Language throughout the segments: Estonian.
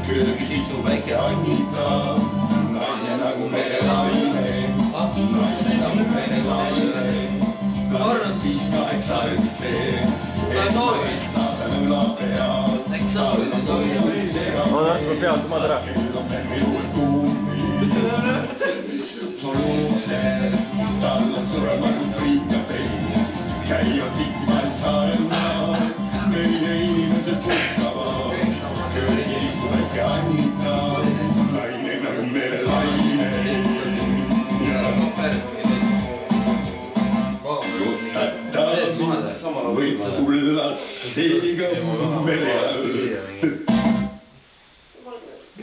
köögisid su väike Annika, naine nagu merelaine, naine nagu merelaine, 5-8-1, saada nõla peal, saada toimuid teha. Ma tahtsin pealt omad ära. Kell on veel minul kuumi, soluses, tal on surematu friikapeis, käivad tikmal saarel, meie inimesed puhkavad, köögis istub väike Annika, naine nagu merelaine. Võib tulla seega mere all.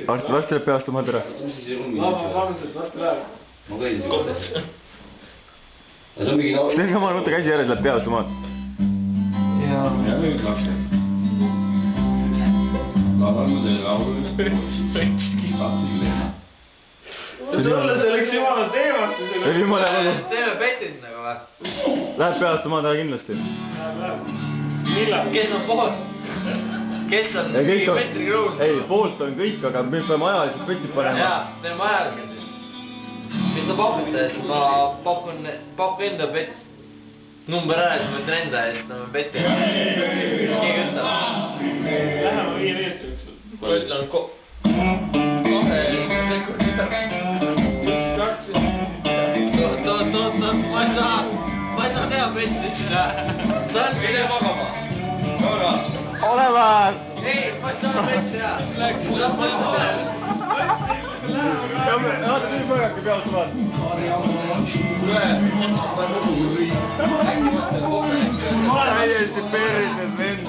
Varsti läheb peast omad ära. Raamiselt varsti läheb. Ma kõin siia. Tehke omal mõtte käsi järjest läheb peast omad. Ja nüüd lapsed. Laulnud teile laulu. Sulle see läks jumala teemasse. See oli jumala nagu. Teeme petid nagu või? Läheb peast omad ära kindlasti. Millal? Kes on poolt? Kes on mingi Petri Kruus? Ei, poolt on kõik, aga me peame ajaliselt petid panema. Jaa, teeme ajaliselt siis. Mis ta pakute, sest ma pakun enda pett. Number ära, siis ma ütlen enda eest, ma peti. Mis keegi ütleb? Läheme 5 minutit. Ma ütlen 2 sekundi pärast. 1, 2. Oot, ma ei saa teha petti seda. Sa oled mine magama. Olemas! Ei, ma ei saa petti teha. Läks, ma ei tule. Vaata, tuli põgake peast omad. Täiesti perrises vend.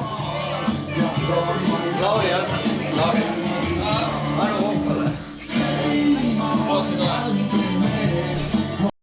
Lauri on.